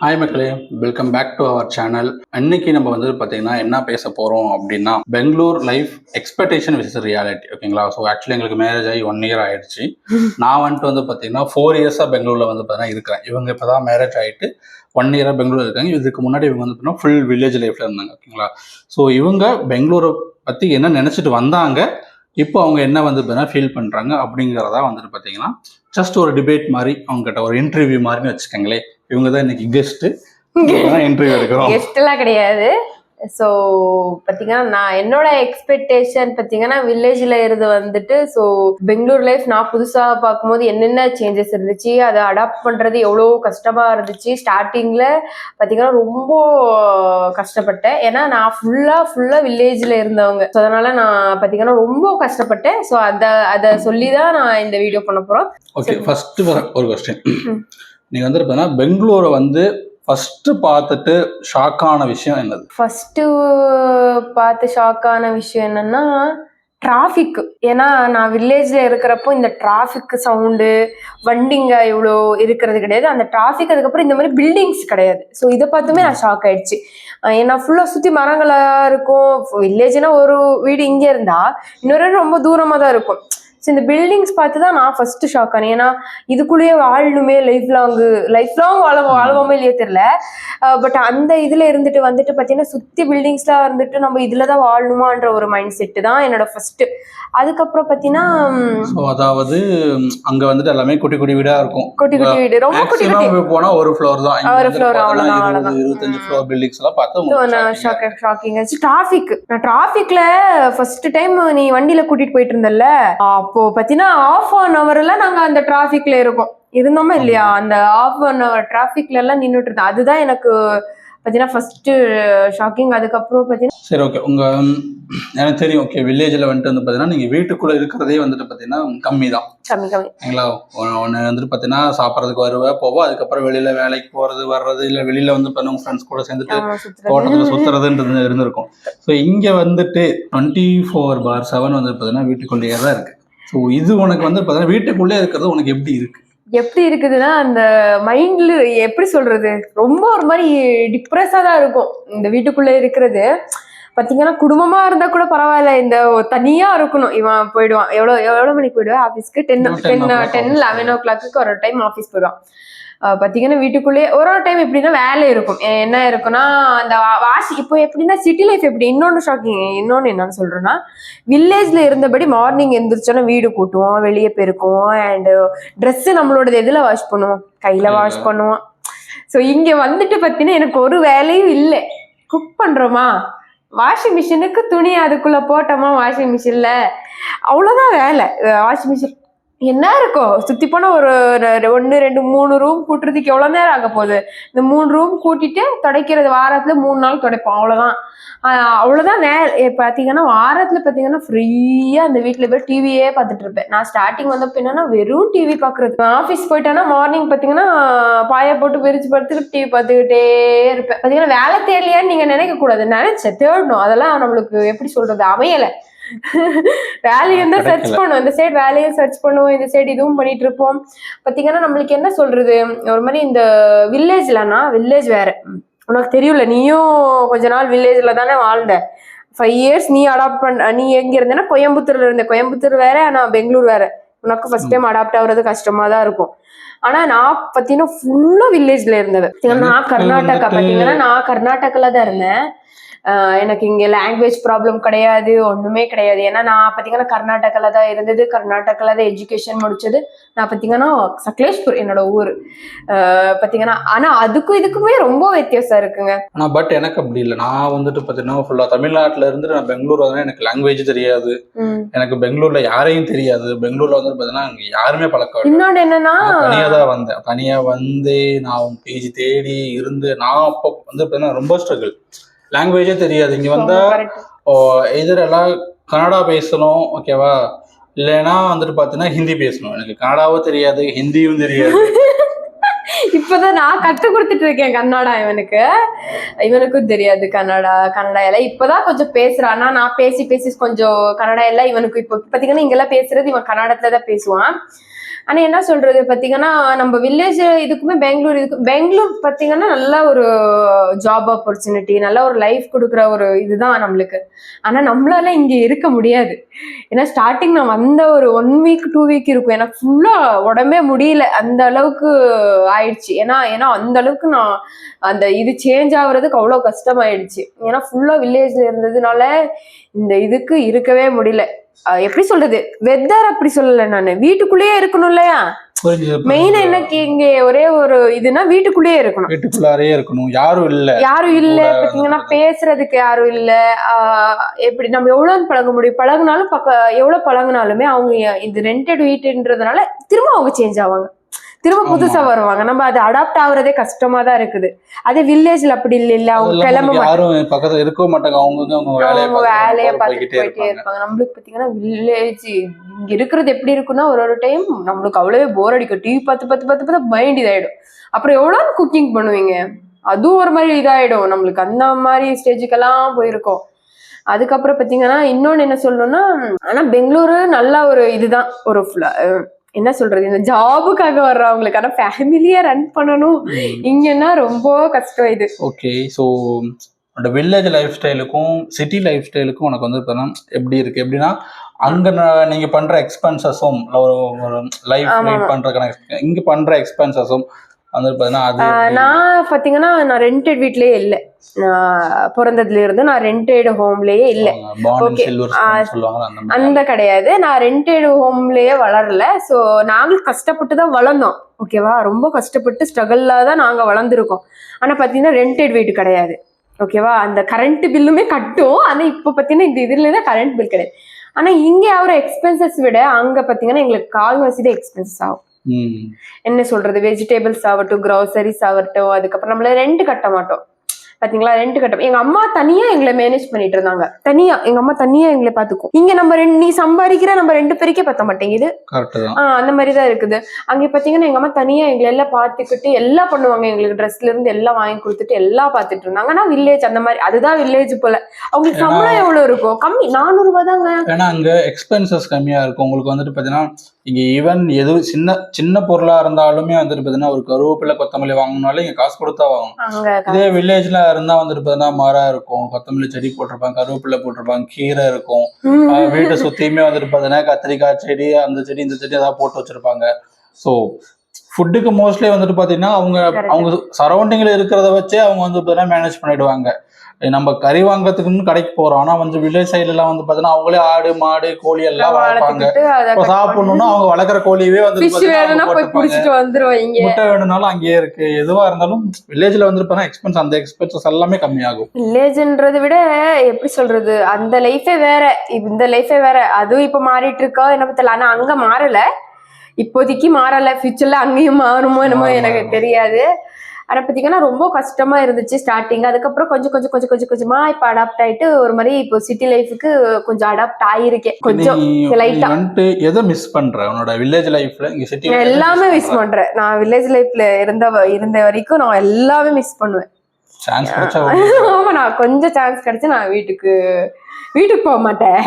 Hi மக்களே, welcome back to our channel. இன்னைக்கு நம்ம வந்து பார்த்தீங்கன்னா என்ன பேச போகிறோம் அப்படின்னா Bangalore life expectation vs reality. ஓகேங்களா? ஸோ ஆக்சுவலி எங்களுக்கு மேரேஜ் ஆகி 1 year ஆயிடுச்சு. நான் வந்து பார்த்தீங்கன்னா 4 years பெங்களூரில் வந்து பார்த்தீங்கன்னா இருக்கிறேன். இவங்க இப்போ தான் மேரேஜ் ஆகிட்டு 1 year பெங்களூர் இருக்காங்க. இதுக்கு முன்னாடி இவங்க வந்து பார்த்தீங்கன்னா ஃபுல் வில்லேஜ் லைஃப்பில் இருந்தாங்க. ஓகேங்களா? ஸோ இவங்க பெங்களூரை பற்றி என்ன நினச்சிட்டு வந்தாங்க, இப்போ அவங்க என்ன வந்து பார்த்தீங்கன்னா ஃபீல் பண்ணுறாங்க அப்படிங்கிறதா வந்துட்டு பார்த்தீங்கன்னா ஜஸ்ட் ஒரு டிபேட் மாதிரி அவங்ககிட்ட ஒரு இன்டர்வியூ மாதிரின்னு வச்சுக்கோங்களேன். இவங்க தான் இன்னைக்கு கெஸ்ட் இன்டர்வியூ எடுக்கிறோம். கெஸ்ட் எல்லாம் கிடையாது. ஸோ பார்த்தீங்கன்னா நான் என்னோட எக்ஸ்பெக்டேஷன் பார்த்தீங்கன்னா வில்லேஜில் இருந்து வந்துட்டு ஸோ பெங்களூர் லைஃப் நான் புதுசாக பார்க்கும்போது என்னென்ன சேஞ்சஸ் இருந்துச்சு, அதை அடாப்ட் பண்ணுறது எவ்வளோ கஷ்டமாக இருந்துச்சு. ஸ்டார்டிங்கில் பார்த்தீங்கன்னா ரொம்ப கஷ்டப்பட்டேன். ஏன்னா நான் ஃபுல்லாக வில்லேஜில் இருந்தவங்க. ஸோ அதனால் நான் பார்த்தீங்கன்னா ரொம்ப கஷ்டப்பட்டேன். ஸோ அதை சொல்லி தான் நான் இந்த வீடியோ பண்ண போகிறோம். ஓகே, ஃபர்ஸ்ட் ஒரு கொஸ்டின். நீங்கள் வந்து பார்த்தீங்கன்னா பெங்களூரை வந்து ஃபர்ஸ்ட் பார்த்துட்டு ஷாக்கான விஷயம் என்னது? ஃபர்ஸ்ட் பார்த்து ஷாக்கான விஷயம் என்னன்னா டிராஃபிக். ஏன்னா நான் வில்லேஜ்ல இருக்கிறப்போ இந்த டிராஃபிக் சவுண்டு, வண்டிங்க இவ்வளோ இருக்கிறது கிடையாது. அந்த டிராஃபிக், அதுக்கப்புறம் இந்த மாதிரி பில்டிங்ஸ் கிடையாது. ஸோ இதை பார்த்துமே நான் ஷாக் ஆயிடுச்சு. ஏன்னா ஃபுல்லாக சுற்றி மரங்களா இருக்கும். வில்லேஜ்னா ஒரு வீடு இங்கே இருந்தா இன்னொரு ரொம்ப தூரமாக தான் இருக்கும். ஸோ இந்த பில்டிங்ஸ் பார்த்து தான் நான் ஃபர்ஸ்ட் ஷாக் ஆனேன். ஏன்னா இதுக்குள்ளேயே வாழணுமே, லைஃப் லாங் வாழ்வோமே இல்லையே தெரியல. பட் அந்த இதில் இருந்துட்டு வந்துட்டு பார்த்தீங்கன்னா சுற்றி பில்டிங்ஸ்லாம் இருந்துட்டு நம்ம இதில் தான் வாழணுமான்ற ஒரு மைண்ட் செட்டு தான் என்னோட ஃபர்ஸ்ட். அதுக்கப்புறம் பார்த்தீங்கன்னா அதாவது அங்கே வந்துட்டு எல்லாமே குட்டி குட்டி வீடாக இருக்கும். குட்டி வீடு, ரொம்ப குட்டி போனால் ஒரு ஃப்ளோர் தான், ஒரு ஃப்ளோர், அவ்வளோதான். 25 ஃப்ளோர் பில்டிங்ஸ் எல்லாம் பார்த்து ஷாக்கிங் ஆச்சு. நான் டிராஃபிக்ல ஃபர்ஸ்ட் டைம் நீ வண்டியில கூட்டிட்டு போயிட்டு இருந்தல, அப்போ பார்த்தீங்கன்னா ½ எல்லாம் நாங்கள் அந்த டிராஃபிக்ல இருந்தோமா இல்லையா? அந்த ½ டிராஃபிக்ல எல்லாம் நின்றுட்டு இருந்தோம். அதுதான் எனக்கு பார்த்தீங்கன்னா ஃபர்ஸ்ட் ஷாக்கிங். அதுக்கப்புறம் பார்த்தீங்கன்னா சரி, ஓகே, எனக்கு தெரியும். ஓகே, வில்லேஜில் வந்துட்டு வந்து பார்த்தீங்கன்னா நீங்கள் வீட்டுக்குள்ளே இருக்கிறதே வந்துட்டு பார்த்தீங்கன்னா கம்மி தான். சரிங்களா? ஒன்று வந்துட்டு பார்த்தீங்கன்னா சாப்பிட்றதுக்கு போவோம். அதுக்கப்புறம் வெளியில் வேலைக்கு போகிறது வர்றது, இல்லை வெளியில் வந்து பார்த்தீங்கன்னா ஃப்ரெண்ட்ஸ் கூட சேர்ந்துட்டு தோட்டத்தில் சுற்றுறதுன்றது இருந்திருக்கும். ஸோ இங்கே வந்துட்டு 24/7 வந்து பார்த்தீங்கன்னா வீட்டுக்குள்ளேயே தான் இருக்குது. ஸோ இது உனக்கு வந்து பார்த்தீங்கன்னா வீட்டுக்குள்ளே இருக்கிறது உனக்கு எப்படி இருக்குதுன்னா அந்த மைண்ட்ல எப்படி சொல்றது, ரொம்ப ஒரு மாதிரி டிப்ரெஸா தான் இருக்கும் இந்த வீட்டுக்குள்ள இருக்கிறது. பாத்தீங்கன்னா குடும்பமா இருந்தா கூட பரவாயில்ல, இந்த தனியா இருக்கணும். இவன் போயிடுவான். எவ்வளவு மணிக்கு போயிடுவான் ஆஃபீஸ்க்கு? 11 o'clock ஒரு டைம் ஆஃபீஸ் போயிடுவான். பார்த்தீங்கன்னா வீட்டுக்குள்ளேயே ஒரு டைம் எப்படின்னா வேலை இருக்கும். என்ன இருக்குன்னா அந்த இப்போ எப்படின்னா சிட்டி லைஃப் எப்படி. இன்னொன்று என்னன்னு சொல்றேன்னா, வில்லேஜ்ல இருந்தபடி மார்னிங் எழுந்திரிச்சோன்னா வீடு கூட்டுவோம், வெளியே பெருக்குவோம், அண்ட் ட்ரெஸ்ஸு நம்மளோடது எதில் வாஷ் பண்ணுவோம்? கையில் வாஷ் பண்ணுவோம். ஸோ இங்கே வந்துட்டு பார்த்தீங்கன்னா எனக்கு ஒரு வேலையும் இல்லை. குக் பண்ணுறோமா, வாஷிங் மிஷினுக்கு துணி அதுக்குள்ளே போட்டோமா வாஷிங் மிஷினில், அவ்வளோதான் வேலை. வாஷிங் மிஷின் என்ன இருக்கும்? சுற்றி போனால் ஒரு 1 2 3 ரூம் கூட்டுறதுக்கு எவ்வளோ நேரம் ஆக போகுது? இந்த 3 ரூம் கூட்டிட்டு துடைக்கிறது வாரத்தில் 3 நாள் துடைப்போம், அவ்வளோதான் பார்த்தீங்கன்னா வாரத்தில் பார்த்தீங்கன்னா ஃப்ரீயாக அந்த வீட்டில் போய் டிவியே பார்த்துட்டு இருப்பேன். நான் ஸ்டார்டிங் வந்தப்போ என்னன்னா வெறும் டிவி பார்க்குறது. ஆஃபீஸ் போயிட்டேன்னா மார்னிங் பார்த்தீங்கன்னா பாயை போட்டு பிரித்து படுத்துக்கிட்டு டிவி பார்த்துக்கிட்டே இருப்பேன். பார்த்தீங்கன்னா வேலை தேடலையான்னு நீங்கள் நினைக்கக்கூடாது, நினைச்சேன், தேடணும். அதெல்லாம் நம்மளுக்கு எப்படி சொல்றது, அமையலை. வேலையும் தான் சர்ச் பண்ணுவோம், இந்த சைடு வேலையும் சர்ச் பண்ணுவோம், இந்த சைடு இதுவும் பண்ணிட்டு இருப்போம். பாத்தீங்கன்னா நம்மளுக்கு என்ன சொல்றது, ஒரு மாதிரி இந்த வில்லேஜ் வேற. உனக்கு தெரியும்ல, நீயும் கொஞ்ச நாள் வில்லேஜ்ல தானே வாழ்ந்த. 5 years நீ அடாப்ட் நீ எங்க இருந்தேன்னா கோயம்புத்தூர்ல இருந்த. கோயம்புத்தூர் வேற, ஆனா பெங்களூர் வேற. உனக்கு ஃபர்ஸ்ட் டைம் அடாப்ட் ஆகுறது கஷ்டமா தான் இருக்கும். ஆனா நான் பாத்தீங்கன்னா ஃபுல்லா வில்லேஜ்ல இருந்தது. நான் கர்நாடகால தான் இருந்தேன். எனக்கு இங்கே லாங்குவேஜ் ப்ராப்ளம் கிடையாது, ஒன்றுமே கிடையாது. ஏன்னா நான் பார்த்தீங்கன்னா கர்நாடகாவில் தான் இருந்தது, கர்நாடகாவில் தான் எஜுகேஷன் முடிச்சது. நான் பார்த்தீங்கன்னா சக்லேஷ்பூர் என்னோட ஊர் பார்த்தீங்கன்னா. ஆனால் அதுக்கும் இதுக்குமே ரொம்ப வித்தியாசம் இருக்குங்க. ஆனால் பட் எனக்கு அப்படி இல்லை. நான் வந்துட்டு பார்த்தீங்கன்னா ஃபுல்லாக தமிழ்நாட்டில் இருந்து நான் பெங்களூர் வந்தேன். எனக்கு லாங்குவேஜ் தெரியாது, எனக்கு பெங்களூர்ல யாரையும் தெரியாது. பெங்களூர்ல வந்து பார்த்தீங்கன்னா யாருமே பழக்கம். இன்னொன்று என்னன்னா தனியாக தான் வந்தேன். தனியாக வந்து நான் பேஜ் தேடி இருந்து நான் அப்போ வந்து பார்த்தீங்கன்னா ரொம்ப ஸ்ட்ரகிள். லாங்குவேஜே தெரியாது. இங்கே வந்தால் எல்லாம் கன்னடா பேசணும், ஓகேவா? இல்லைன்னா வந்துட்டு பார்த்தீங்கன்னா ஹிந்தி பேசணும். எனக்கு கன்னடாவும் தெரியாது, ஹிந்தியும் தெரியாது. இப்பதான் நான் கற்றுக் கொடுத்துட்டு இருக்கேன் கன்னடா. இவனுக்கும் தெரியாது கன்னடா எல்லாம். இப்பதான் கொஞ்சம் பேசுறான். நான் பேசி கொஞ்சம் கன்னடா எல்லாம் இவனுக்கு இப்போ பார்த்தீங்கன்னா இங்கெல்லாம் பேசுறது இவன் கன்னடத்துல தான் பேசுவான். ஆனா என்ன சொல்றது பாத்தீங்கன்னா நம்ம வில்லேஜ் இதுக்குமே பெங்களூர் பாத்தீங்கன்னா நல்ல ஒரு ஜாப் ஆப்பர்ச்சுனிட்டி, நல்ல ஒரு லைஃப் கொடுக்குற ஒரு இதுதான் நம்மளுக்கு. ஆனா நம்மளால இங்க இருக்க முடியாது. ஏன்னா ஸ்டார்டிங் நான் வந்த ஒரு 1 வீக் 2 வீக் இருக்கும், எனக்கு ஃபுல்லா உடம்பே முடியல, அந்த அளவுக்கு ஆயிடுச்சு. ஏன்னா ஏன்னா அந்த அளவுக்கு நான் அந்த இது சேஞ்ச் ஆகுறதுக்கு அவ்வளவு கஷ்டமாயிடுச்சு. ஏன்னா ஃபுல்லா வில்லேஜ்ல இருந்ததுனால இந்த இதுக்கு இருக்கவே முடியல. எப்படி சொல்றது, வெதர் அப்படி சொல்லல, நானு வீட்டுக்குள்ளேயே இருக்கணும் இல்லையா. மெயின் எனக்கு இங்க ஒரே ஒரு இதுனா வீட்டுக்குள்ளேயே இருக்கணும், வீட்டுக்குள்ளாரே இருக்கணும், யாரும் இல்ல பாத்தீங்கன்னா பேசுறதுக்கு யாரும் இல்ல. எப்படி நம்ம எவ்வளவு பழக முடியும், பழகுனாலும் எவ்வளவு பழகுனாலுமே அவங்க இது ரெண்டட் வீட்டுன்றதுனால திரும்ப அவங்க சேஞ்ச் ஆவாங்க, திரும்ப புதுசா வருவாங்க. நம்ம அது அடாப்ட் ஆகுறதே கஷ்டமா தான் இருக்குது. அதே வில்லேஜ்ல அப்படி இல்ல, அவங்க கிளம்ப யாரும் பக்கத்துல இருக்க மாட்டாங்க, அவங்க வேலையை பார்த்துட்டு போயிட்டே இருப்பாங்க. நம்மளுக்கு பாத்தீங்கன்னா வில்லேஜ் இங்க இருக்கிறது எப்படி இருக்குன்னா ஒரு டைம் நம்மளுக்கு அவ்வளவே போர் அடிக்கும், டிவி பார்த்து மைண்ட் இதாயிடும். அப்புறம் எவ்வளவு குக்கிங் பண்ணுவீங்க, அதுவும் ஒரு மாதிரி இதாயிடும் நம்மளுக்கு, அந்த மாதிரி ஸ்டேஜுக்கெல்லாம் போயிருக்கோம். அதுக்கப்புறம் பாத்தீங்கன்னா இன்னொன்னு என்ன சொல்லணும்னா, ஆனா பெங்களூரு நல்ல ஒரு இதுதான், ஒரு என்ன சொல்றது, இந்த ஜாபுக்காக வர்றவங்களுக்கு. ஆனா ஃபேமிலியா ரன் பண்ணணும் இங்கன்னா ரொம்ப கஷ்டம் இது. ஓகே, ஸோ அந்த வில்லேஜ் லைஃப் ஸ்டைலுக்கும் சிட்டி லைஃப் ஸ்டைலுக்கும் உனக்கு வந்து எப்படி இருக்கு, எப்படின்னா அங்க நீங்க பண்ற எக்ஸ்பென்சஸும் ஒரு லைஃப் லீட் பண்ற இங்க பண்ற எக்ஸ்பென்சஸும் நான் பாத்தீங்கன்னா நான் ரெண்டட் வீட்லயே இல்ல, பிறந்ததுல இருந்து நான் ரெண்டட் ஹோம்லயே இல்ல. அந்த கிடையாது, நான் ரெண்டட் ஹோம்லயே வளரல. சோ நாங்களும் கஷ்டப்பட்டுதான் வளர்ந்தோம், ஓகேவா, ரொம்ப கஷ்டப்பட்டு ஸ்ட்ரகிள்ல தான் நாங்க வளர்ந்துருக்கோம். ஆனா பாத்தீங்கன்னா ரெண்டட் வீடு கிடையாது, ஓகேவா. அந்த கரண்ட் பில்லுமே கட்டும், ஆனா இப்ப பாத்தீங்கன்னா இந்த இதுல தான் கரண்ட் பில் கிடையாது. ஆனா இங்க ஆகிற எக்ஸ்பென்சஸ் விட அங்க பாத்தீங்கன்னா எங்களுக்கு கால்வாசி எக்ஸ்பென்சஸ் ஆகும். என்ன சொல்றது, வெஜிடபிள்ஸ் ஆகட்டும், கிராசரிஸ் ஆகட்டும், அதுக்கப்புறம் நம்மள ரெண்ட் கட்ட மாட்டோம் பாத்தீங்களா, ரெண்ட் கட்ட. எங்க அம்மா தனியா எங்களை மேனேஜ் பண்ணிட்டு இருந்தாங்க, தனியா எங்க அம்மா தனியா எங்களை பாத்துக்கும். இங்க நம்ம நீ சம்பாதிக்கிற நம்ம 2 பேருக்கே பத்த மாட்டேங்குது, அந்த மாதிரிதான் இருக்குது. அங்க பாத்தீங்கன்னா எங்க அம்மா தனியா எங்களை எல்லாம் பாத்துக்கிட்டு எல்லாம் பண்ணுவாங்க, எங்களுக்கு ட்ரெஸ்ல இருந்து எல்லாம் வாங்கி கொடுத்துட்டு எல்லாம் பாத்துட்டு இருந்தாங்க. ஆனா வில்லேஜ் அந்த மாதிரி, அதுதான் வில்லேஜ் போல. அவங்களுக்கு சம்பளம் எவ்வளவு இருக்கும், கம்மி, 400 ரூபாய் தாங்க. ஏன்னா அங்க எக்ஸ்பென்சஸ் கம்மியா இருக்கும். உங்களுக்கு வந்துட்டு பாத்தீங்கன்னா இங்க ஈவன் எது சின்ன பொருளா இருந்தாலுமே வந்துட்டு பாத்தீங்கன்னா ஒரு கருவேப்பிலை கொத்தமல்லி வாங்கணும்னாலும் இங்க காசு கொடுத்தா வாங்கணும். இதே வில்லேஜ்ல இருந்தா வந்துட்டு பாத்தீங்கன்னா மரம் இருக்கும், கொத்தமல்லி செடி போட்டிருப்பாங்க, கருவேப்பிலை போட்டிருப்பாங்க, கீரை இருக்கும், வீட்டை சுத்தியுமே வந்துட்டு பாத்தீங்கன்னா கத்திரிக்காய் செடி, அந்த செடி இந்த செடி ஏதாவது போட்டு வச்சிருப்பாங்க. ஸோ ஃபுட்டுக்கு மோஸ்ட்லி வந்துட்டு பாத்தீங்கன்னா அவங்க சரௌண்டிங்ல இருக்கிறத வச்சே அவங்க வந்து பாத்தீங்கன்னா மேனேஜ் பண்ணிடுவாங்க. நம்ம கறி வாங்குறதுக்குன்னு கடைக்கு போறோம், ஆனா வந்து வில்லேஜ் சைடுல எல்லாம் வந்து பாத்தீங்கன்னா அவங்களே ஆடு மாடு கோழி எல்லாம் வளர்ப்பாங்க. சாப்பிடணும்னா அவங்க வளர்க்குற கோழியவே வந்து முட்டை வேணும்னாலும் அங்கேயே இருக்கு. எதுவா இருந்தாலும் வில்லேஜ்ல வந்து எக்ஸ்பென்ஸ், அந்த எக்ஸ்பென்சஸ் எல்லாமே கம்மியாகும். வில்லேஜ்ன்றதை விட எப்படி சொல்றது, அந்த லைஃபே வேற, இந்த லைஃபே வேற. அதுவும் இப்ப மாறிட்டு இருக்கா என்ன பத்தல, ஆனா அங்க மாறல, இப்போதைக்கு மாறல, ஃபியூச்சர்ல அங்கேயும் மாறுமோ என்னமோ எனக்கு தெரியாது. ஆனா பாத்தீங்கன்னா ரொம்ப கஷ்டமா இருந்துச்சு ஸ்டார்டிங். அதுக்கப்புறம் கொஞ்சமா இப்ப அடாப்ட் ஆயிட்டு ஒரு மாதிரி இப்போ சிட்டி லைஃபுக்கு கொஞ்சம் அடாப்ட் ஆயிருக்கேன், கொஞ்சம் லைட்டா. எதை மிஸ் பண்ற உன்னோட வில்லேஜ் லைஃப்ல? இங்க சிட்டி எல்லாமே மிஸ் பண்றேன். நான் வில்லேஜ் லைஃப்ல இருந்த வரைக்கும் நான் எல்லாமே மிஸ் பண்ணுவேன். ஆமா, நான் கொஞ்சம் சான்ஸ் கிடைச்சு நான் வீட்டுக்கு போக மாட்டேன்.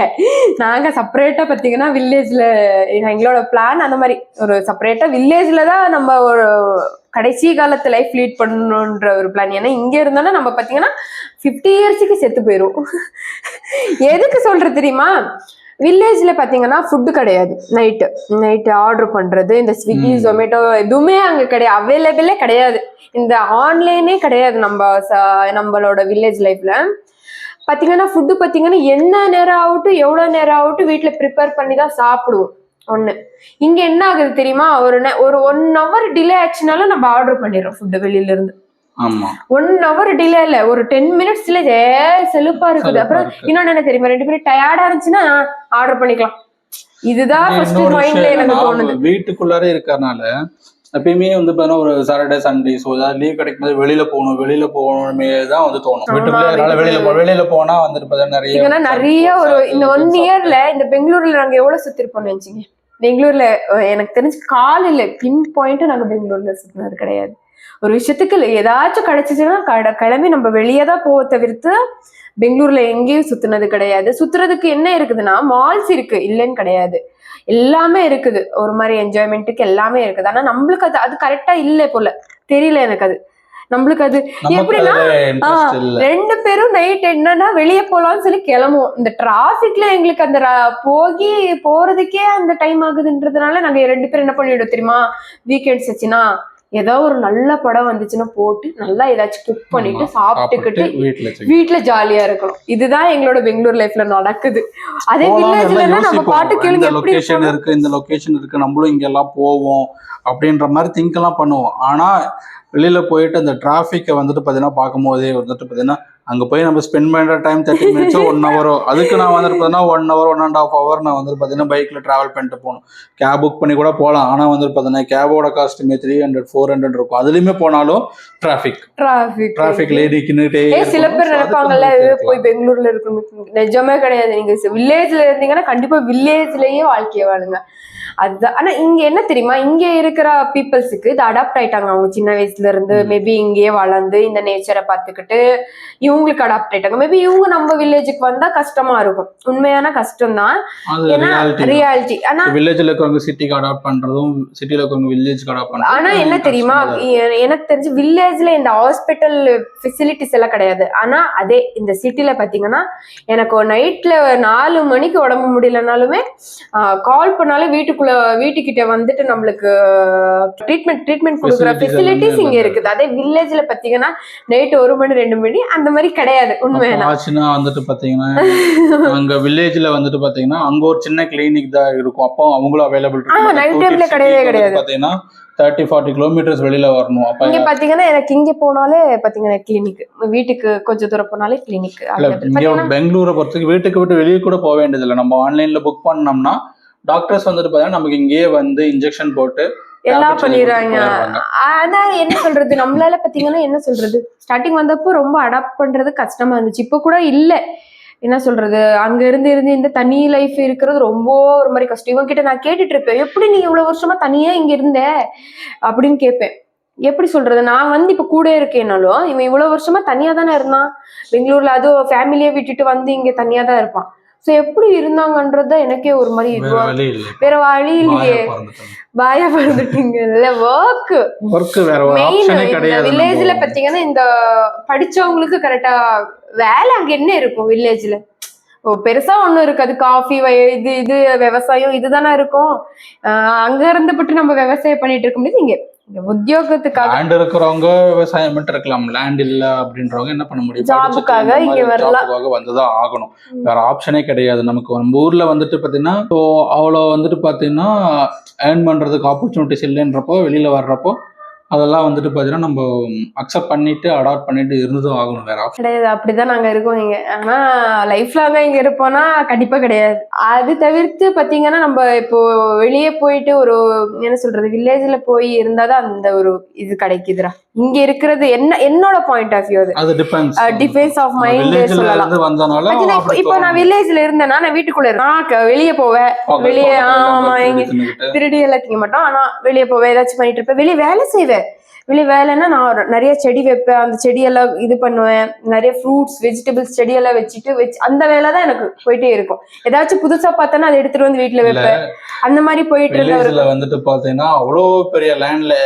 நாங்க செப்பரேட்டா பாத்தீங்கன்னா வில்லேஜ்ல எங்களோட பிளான் அந்த மாதிரி ஒரு செப்பரேட்டா வில்லேஜ்ல தான் நம்ம ஒரு கடைசி காலத்து லைஃப் லீட் பண்ணணுன்ற ஒரு பிளான். ஏன்னா இங்க இருந்தாலும் நம்ம பாத்தீங்கன்னா 50 இயர்ஸுக்கு செத்து போயிரும். எதுக்கு சொல்றது தெரியுமா, வில்லேஜ்ல பாத்தீங்கன்னா ஃபுட்டு கிடையாது, நைட்டு ஆர்டர் பண்றது, இந்த ஸ்விக்கி ஜொமேட்டோ எதுவுமே அங்க கிடையாது, அவைலபிளே கிடையாது, இந்த ஆன்லைனே கிடையாது. நம்மளோட வில்லேஜ் லைஃப்ல பாத்தீங்கன்னா ஃபுட்டு பாத்தீங்கன்னா என்ன நேரம் ஆகட்டும் எவ்வளவு நேரம் ஆகட்டும் வீட்டுல ப்ரிப்பேர் பண்ணி தான் சாப்பிடுவோம். ஒண்ணு இங்க என்ன ஆகுது தெரியுமா, ஒரு 1 hour டிலே ஆச்சுனாலும் நம்ம ஆர்டர் பண்ணிடுறோம் ஃபுட்டு வெளியில இருந்து. 1 hour டிலே இல்ல, ஒரு 10 minutesல செலுப்பா இருக்குது. அப்புறம் இன்னொன்னு என்ன தெரியுமா, 2 பேரும் டயர்டா இருந்துச்சுன்னா ஆர்டர் பண்ணிக்கலாம். இதுதான் ஃபர்ஸ்ட் மைண்ட்ல எனக்கு தோணுது. வீட்டுக்குள்ளாரே இருக்கறனால எப்பயுமே வந்து பாத்தீங்கன்னா ஒரு சாட்டர்டே சண்டே ஸோ ஏதாவது லீவ் கிடைக்கும் போது வெளியில போகணுமே தான் வந்து தோணும். வீட்டுக்குள்ளே வெளியில போனா வந்துட்டு பாத்தீங்கன்னா நிறைய ஒரு இந்த 1 yearல இந்த பெங்களூர்ல நாங்க எவ்வளவு சுத்திருப்போம்னு நினைச்சீங்க. பெங்களூர்ல எனக்கு தெரிஞ்சு காலையில பின் பாயிண்ட் நாங்க பெங்களூர்ல சுத்தினது கிடையாது. ஒரு விஷயத்துக்கு ஏதாச்சும் கிடைச்சிச்சுன்னா கிளம்பி நம்ம வெளியே தான் போக தவிர்த்து பெங்களூர்ல எங்கேயும் சுத்தினது கிடையாது. சுத்துறதுக்கு என்ன இருக்குதுன்னா மால்ஸ் இருக்கு, இல்லைன்னு கிடையாது. எல்லாமே இருக்குது, ஒரு மாதிரி என்ஜாய்மெண்ட்டுக்கு எல்லாமே இருக்குது. ஆனா நம்மளுக்கு அது கரெக்டா இல்லை போல, தெரியல எனக்கு. அது நம்மளுக்கு அது எப்படின்னா ரெண்டு பேரும் நைட் என்னன்னா வெளியே போலாம்னு சொல்லி கிளம்புவோம். இந்த டிராபிக்ல எங்களுக்கு அந்த போறதுக்கே அந்த டைம் ஆகுதுன்றதுனால நாங்க ரெண்டு பேரும் என்ன பண்ணிவிடும் தெரியுமா, வீக்கெண்ட்ஸ் ஆச்சுன்னா ஏதோ ஒரு நல்ல படம் வந்துச்சுன்னா போட்டு நல்லா ஏதாச்சும் குக் பண்ணிட்டு சாப்பிட்டுக்கிட்டு வீட்டுல ஜாலியா இருக்கணும். இதுதான் எங்களோட பெங்களூர் லைஃப்ல நடக்குது. அதே வில்லேஜ்ல நம்ம பாட்டு கேளுங்க, எப்படி இருக்கு இந்த லொகேஷன் இருக்கு, நம்மளும் இங்க எல்லாம் போவோம் அப்படின்ற மாதிரி திங்க் எல்லாம் பண்ணுவோம். ஆனா வெளியில போயிட்டு அந்த டிராஃபிக்கை வந்துட்டு பாத்தீங்கன்னா பார்க்கும்போதே வந்துட்டு பாத்தீங்கன்னா அங்க போய் நம்ம ஸ்பெண்ட் பண்ற டைம் 30 minutes 1 hour, அதுக்கு நான் வந்துட்டு பார்த்தீங்கன்னா 1 hour 1.5 hour நான் வந்துட்டு பார்த்தீங்கன்னா பைக்ல டிராவல் பண்ணிட்டு போகணும். கேப் புக் பண்ணி கூட போகலாம். ஆனா வந்துட்டு பார்த்தீங்கன்னா கேபோட காஸ்ட்டுமே 300-400 இருக்கும். அதுலயுமே போனாலும் டிராஃபிக் லேடிக்குன்னுட்டே சில பேர் நினைப்பாங்கல்ல போய் பெங்களூர்ல இருக்கணும். நிஜமே கிடையாது. நீங்க வில்லேஜ்ல இருந்தீங்கன்னா கண்டிப்பா வில்லேஜ்லயே வாழ்க்கைய வாழுங்க. அதுதான். ஆனா இங்க என்ன தெரியுமா, இங்க இருக்கிற பீப்புள்ஸுக்கு இது அடாப்ட் ஆயிட்டாங்க. அவங்க சின்ன வயசுல இருந்து மேபி இங்கேயே வளர்ந்து இந்த நேச்சரை பார்த்துக்கிட்டு இவங்களுக்கு அடாப்ட் ஆயிட்டாங்க. மேபி இவங்க நம்ம வில்லேஜுக்கு வந்தா கஷ்டமா இருக்கும். உண்மையான கஷ்டம் தான், ரியாலிட்டி. ஆனா வில்லேஜ்ல இருக்கவங்க சிட்டிக்கு அடாப்ட் பண்றதும் சிட்டில இருக்கவங்க வில்லேஜ்க்கு அடாப்ட் பண்றதும். ஆனா என்ன தெரியுமா, எனக்கு தெரிஞ்சு வில்லேஜ்ல இந்த ஹாஸ்பிட்டல் ஃபெசிலிட்டிஸ் எல்லாம் கிடையாது. ஆனா அதே இந்த சிட்டில பாத்தீங்கன்னா எனக்கு நைட்ல 4 மணிக்கு உடம்பு முடியலனாலுமே கால் பண்ணாலும் வீட்டுக்கிட்ட வந்துட்டு நம்மளுக்கு ட்ரீட்மெண்ட் கொடுக்குற ஃபெசிலிட்டிஸ் இங்க இருக்குது. அதே வில்லேஜ்ல பாத்தீங்கன்னா நைட் 1 மணி 2 மணி அந்த மாதிரி கிடையாது. உண்மையா வந்துட்டு பாத்தீங்கன்னா அங்க வில்லேஜ்ல வந்துட்டு பாத்தீங்கன்னா அங்க ஒரு சின்ன கிளினிக் தான் இருக்கும். அப்போ அவங்களும் அவைலபிள் இருக்கும். நைட் டைம்ல கிடையாது. பாத்தீங்கன்னா 30-40 கிலோமீட்டர்ஸ் வெளியில வரணும். அப்ப இங்க பாத்தீங்கன்னா எனக்கு இங்க போனாலே பாத்தீங்கன்னா கிளினிக், வீட்டுக்கு கொஞ்சம் தூரம் போனாலே கிளினிக். பெங்களூரை பொறுத்தவரைக்கும் வீட்டுக்கு விட்டு வெளியே கூட போக வேண்டியது இல்லை. நம்ம ஆன்லைன்ல புக் பண்ணோம்னா டாக்டர்ஸ் வந்துட்டு பாத்தீங்கன்னா நமக்கு இங்கேயே வந்து இன்ஜெக்ஷன் போட்டு எல்லாம் பண்ணிடுறாங்க. ஆனா என்ன சொல்றது, நம்மளால பாத்தீங்கன்னா என்ன சொல்றது, ஸ்டார்டிங் வந்தப்போ ரொம்ப அடாப்ட் பண்றது கஷ்டமா இருந்துச்சு. இப்ப கூட இல்ல, என்ன சொல்றது, அங்க இருந்து இந்த தனி லைஃப் இருக்கிறது ரொம்ப ஒரு மாதிரி கஷ்டம். இவங்க கிட்ட நான் கேட்டுட்டு இருப்பேன், எப்படி நீ இவ்வளவு வருஷமா தனியா இங்க இருந்த அப்படின்னு கேட்பேன். எப்படி சொல்றது, நான் வந்து இப்ப கூட இருக்கேனாலும் இவன் இவ்வளவு வருஷமா தனியா தானே இருந்தான் பெங்களூர்ல, அதுவும் ஃபேமிலியை விட்டுட்டு வந்து இங்க தனியா தான் இருப்பான். சோ எப்படி இருந்தாங்கன்றத எனக்கே ஒரு மாதிரி வேற வழி இல்லையே, பாயா பறந்துட்டீங்கல்ல. வில்லேஜ்ல பாத்தீங்கன்னா இந்த படிச்சவங்களுக்கு கரெக்டா வேலை அங்க என்ன இருக்கும் வில்லேஜ்ல, பெருசா ஒண்ணும் இருக்காது. காஃபி இது விவசாயம் இதுதானே இருக்கும். அங்க இருந்துபட்டு நம்ம விவசாயம் பண்ணிட்டு இருக்க முடியாது. இங்க உத்தியோகத்துக்காக லேண்ட் இருக்கிறவங்க விவசாயம் மட்டும் இருக்கலாம். லேண்ட் இல்ல அப்படின்றவங்க என்ன பண்ண முடியும், ஜாபுக்காக இங்க வரலாம், வந்துதான் ஆகணும். வேற ஆப்ஷனே கிடையாது நமக்கு. நம்ம ஊர்ல வந்துட்டு பாத்தீங்கன்னா அவ்வளோ வந்துட்டு பாத்தீங்கன்னா ஏர்ன் பண்றதுக்கு ஆப்பர்ச்சுனிட்டிஸ் இல்லைன்றப்போ வெளியில வர்றப்போ அதெல்லாம் வந்துட்டு பாத்தீங்கன்னா நம்ம அக்செப்ட் பண்ணிட்டு அடாப்ட் பண்ணிட்டு இருந்துதான் ஆகணும். வேற ஆப்ஷன் கிடையாது. அப்படிதான் நாங்க இருக்கோம் இங்க. ஆனா லைஃப் லாங்கா இங்க இருப்போம்னா கண்டிப்பா கிடையாது. அது தவிர்த்து பாத்தீங்கன்னா நம்ம இப்போ வெளியே போயிட்டு ஒரு என்ன சொல்றது, வில்லேஜ்ல போய் இருந்தாதான் அந்த ஒரு இது கிடைக்குதுடா. இங்க இருக்கிறது என்னோட பாயிண்ட் ஆஃப் வியூ, அது டிஃபென்ஸ் ஆஃப் மைண்ட் சொல்லலாம். இப்போ நான் வில்லேஜ்ல இருந்தேன்னா நான் வீட்டுக்குள்ள இருக்கேன், வெளியே போவேன், வெளியே ஆமா எங்க திருடி எல்லாம் திங்க மாட்டோம். ஆனா வெளியே போவேன், ஏதாச்சும் பண்ணிட்டு இருப்பேன், வெளியே வேலை செய்வேன். வெளியே வேலைன்னா நான் நிறைய செடி வைப்பேன், அந்த செடியெல்லாம் இது பண்ணுவேன், நிறைய ஃப்ரூட்ஸ் வெஜிடபிள்ஸ் செடியெல்லாம் வச்சுட்டு அந்த வேலை தான் எனக்கு போயிட்டே இருக்கும். ஏதாச்சும் புதுசா பார்த்தேன்னா அதை எடுத்துட்டு வந்து வீட்டுல வைப்பேன். அந்த மாதிரி போயிட்டு இருந்தவர்கள் வந்துட்டு பாத்தீங்கன்னா அவ்வளோ பெரிய லேண்ட்ல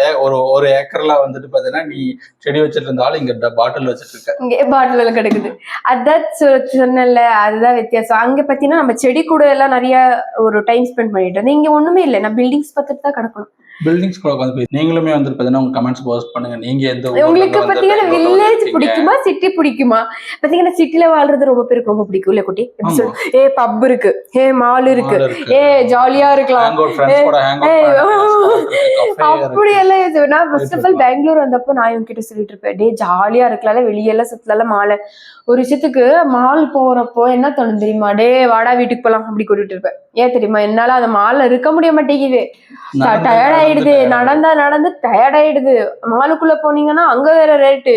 ஒரு ஏக்கர்ல வந்துட்டு பாத்தீங்கன்னா நீ செடி வச்சிட்டு இருந்தாலும் இங்க பாட்டில் வச்சிட்டு இருக்க, இங்கே பாட்டில் எல்லாம் கிடைக்குது. அதான் சொன்னல, அதுதான் வித்தியாசம். அங்க பாத்தீங்கன்னா நம்ம செடி கூட எல்லாம் நிறைய ஒரு டைம் ஸ்பெண்ட் பண்ணிட்டு இருந்தேன். இங்க ஒண்ணுமே இல்லை, நான் பில்டிங்ஸ் பார்த்துட்டு தான் கிடக்கணும். பில்டிங்ஸ் கூட வந்து நீங்களுமே வந்து பாத்தீங்கன்னா உங்க கமெண்ட்ஸ் போஸ்ட் பண்ணுங்க. நீங்க எந்த உங்களுக்கு பாத்தீங்கன்னா வில்லேஜ் பிடிக்குமா சிட்டி பிடிக்குமா? பாத்தீங்கன்னா சிட்டில வாழ்றது ரொம்ப பேருக்கு ரொம்ப பிடிக்கும் இல்ல குட்டி? எப்படி சொல்ல, பப் இருக்கு, மால் இருக்கு, ஜாலியா இருக்கலாம், அப்படி எல்லாம். நான் ஃபர்ஸ்ட் ஆஃப் ஆல் பெங்களூர் வந்தப்போ நான் இவங்க கிட்ட சொல்லிட்டு இருப்பேன், ஜாலியா இருக்கலாம், வெளியெல்லாம் சுத்தலாம், மாலை ஒரு விஷயத்துக்கு மால் போறப்போ என்ன தோணும் தெரியுமா, வாடா வீட்டுக்கு போலாம் அப்படி கூட்டிட்டு இருப்பேன். ஏன் தெரியுமா, என்னால அந்த மால்ல இருக்க முடிய மாட்டேங்குது, டயர்ட் ஆயிடுது, நடந்து டயர்ட் ஆயிடுது. மாலுக்குள்ள போனீங்கன்னா அங்க வேற ரேட்டு,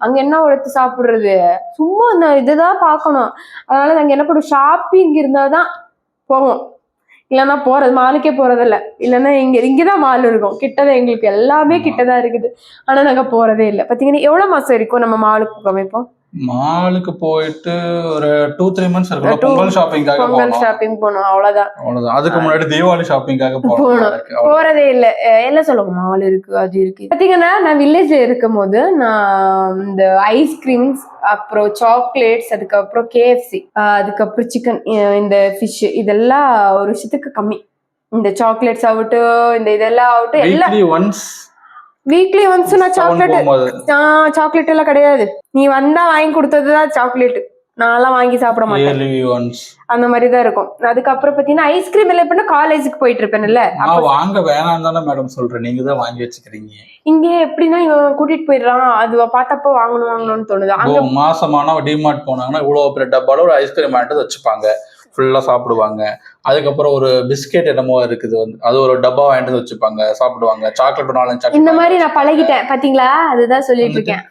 அங்க என்ன உழைத்து சாப்பிடுறது, சும்மா அந்த இதுதான் பார்க்கணும். அதனால நாங்க என்ன பண்ணுவோம், ஷாப்பிங் இருந்தாதான் போவோம், இல்லைன்னா போறது மாலுக்கே போறதில்ல. இல்லைன்னா இங்கதான் மால் இருக்கும், கிட்டதான், எங்களுக்கு எல்லாமே கிட்டதான் இருக்குது. ஆனா நாங்க போறதே இல்லை. பாத்தீங்கன்னா எவ்வளவு மாசம் இருக்கும் நம்ம மாலுக்கு அமைப்போம், மாலுக்கு போயிட்டு ஒரு 2-3 months இருக்கும். பொங்கல் ஷாப்பிங்காக பொங்கல் போனோம். ஷாப்பிங் போனோம், அவ்வளவுதான். அவ்வளவுதான். அதுக்கு முன்னாடி தீபாவளி ஷாப்பிங்காக போனோம். போறதே இல்ல. எல்லாம் சொல்லுவாங்க மால் இருக்கு அது இருக்கு. பாத்தீங்கன்னா நான் வில்லேஜ்ல இருக்கும் போது நான் இந்த ஐஸ்கிரீம்ஸ், அப்புறம் சாக்லேட்ஸ், அதுக்கப்புறம் KFC, அதுக்கப்புறம் சிக்கன், இந்த ஃபிஷ், இதெல்லாம் ஒரு விஷயத்துக்கு கம்மி. இந்த சாக்லேட்ஸ் ஆகட்டும், இந்த இதெல்லாம் ஆகட்டும், எல்லாம் வீக்லி ஒன்ஸ். நான் சாக்லேட் எல்லாம் கிடையாது. நீ வந்தா வாங்கி கொடுத்ததுதான் சாக்லேட். நான்லாம் வாங்கி சாப்பிட மாட்டேன். அந்த மாதிரிதான் இருக்கும். அதுக்கப்புறம் பாத்தீங்கன்னா ஐஸ்கிரீம் எல்லாம் பண்ண காலேஜுக்கு போயிட்டு இருப்பேன்ல, வாங்க வேணாம் தானே மேடம் சொல்றேன், நீங்க தான் வாங்கி வச்சுக்கிறீங்க. இங்க எப்படின்னா இவன் கூட்டிட்டு போயிடுறான், அது பார்த்தப்ப வாங்கணும்னு தோணுது. அங்க மாசமான டிமார்ட் போனாங்கன்னா இவ்வளவு பெரிய டப்பால ஒரு ஐஸ்கிரீம் வாங்கிட்டு வச்சுப்பாங்க, ஃபுல்லா சாப்பிடுவாங்க. அதுக்கப்புறம் ஒரு பிஸ்கெட் என்னமோ இருக்குது, அது ஒரு டப்பா வாங்கிட்டு வச்சுப்பாங்க, சாப்பிடுவாங்க. சாக்லேட் 4-5 இந்த மாதிரி நான் பழகிட்டேன் பாத்தீங்களா, அதுதான் சொல்லிட்டு இருக்கேன்.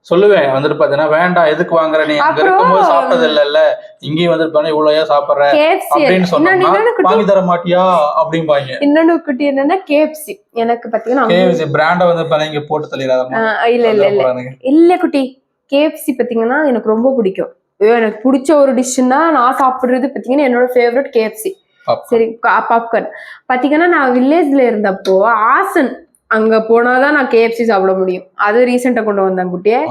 சொல்லுவேன் வந்துட்டு பாத்தீங்கன்னா வேண்டாம் எதுக்கு வாங்குற, நீ அங்க இருக்கும்போது சாப்பிட்டது இல்ல, இங்கேயும் வந்துட்டு இவ்வளவு சாப்பிடுற அப்படின்னு சொன்னா வாங்கி தர மாட்டியா அப்படிம்பாங்க. இன்னொன்னு குட்டி என்னன்னா KFC. எனக்கு பாத்தீங்கன்னா KFC பிராண்ட வந்து இங்க போட்டு தள்ளிடாதமா. இல்ல குட்டி, KFC பாத்தீங்கன்னா எனக்கு ரொம்ப பிடிக்கும். எனக்கு பிடிச்ச ஒரு டிஷ்னா நான் சாப்பிடுறது பாத்தீங்கன்னா என்னோட ஃபேவரட் KFC. சரி, பாப்கார்ன். பாத்தீங்கன்னா நான் வில்லேஜ்ல இருந்தப்போ ஆசன் அங்க போனாதான் நான் KFC சாப்பிட முடியும். அது ரீசெண்டா கொண்டு வந்தேன் குட்டியே.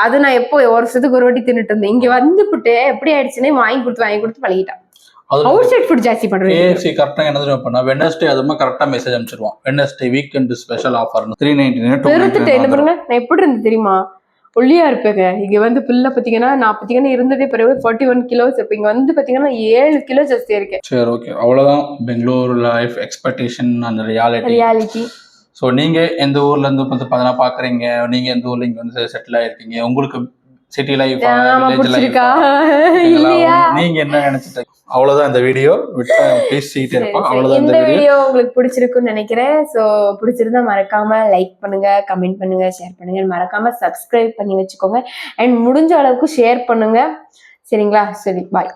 அது நான் எப்போ ஒரு வருஷத்துக்கு ஒரு வாட்டி தின்னுட்டு இருந்தேன். இங்க வந்துட்டு எப்படி ஆயிடுச்சுன்னா வாங்கி கொடுத்து பழகிட்டேன். அவுட் சைட் ஃபுட் ஜாஸ்தி பண்றேன். KFC கரெக்ட்டா என்ன தெரியுமா பண்ணா, வெட்னஸ்டே அதுமா கரெக்ட்டா மெசேஜ் அனுப்பிச்சிடுவான். Wednesday weekend special offer 399 299. என்ன பாருங்க, நான் எப்படி இருந்து தெரியுமா, ஒல்லியா இருப்பேங்க. இங்க வந்து பிள்ளை பாத்தீங்கன்னா நான் பாத்தீங்கன்னா இருந்ததே பிறகு 41 கிலோஸ் இருப்பேன். இங்க வந்து பாத்தீங்கன்னா 7 கிலோ ஜாஸ்தியா இருக்கேன். சரி, ஓகே, அவ்வளவுதான் Bangalore life expectation and reality. So நீங்க எந்த ஊர்ல இருந்து வந்து பார்த்தீங்கன்னா பாக்குறீங்க, நீங்க எந்த ஊர்ல இங்க வந்து செட்டில் ஆயிருக்கீங்க, உங்களுக்கு சிட்டி லைஃப் வில்லேஜ் லைஃப் நீங்க என்ன நினைச்சிட்டு, அவ்வளவுதான் இந்த வீடியோ விட்டு பேசிட்டே இருப்போம். அவ்வளவுதான் இந்த வீடியோ உங்களுக்கு பிடிச்சிருக்குன்னு நினைக்கிறேன். ஸோ பிடிச்சிருந்தா மறக்காம லைக் பண்ணுங்க, கமெண்ட் பண்ணுங்க, ஷேர் பண்ணுங்க, மறக்காம சப்ஸ்கிரைப் பண்ணி வச்சுக்கோங்க. அண்ட் முடிஞ்ச அளவுக்கு ஷேர் பண்ணுங்க. சரிங்களா? சரி, பாய்.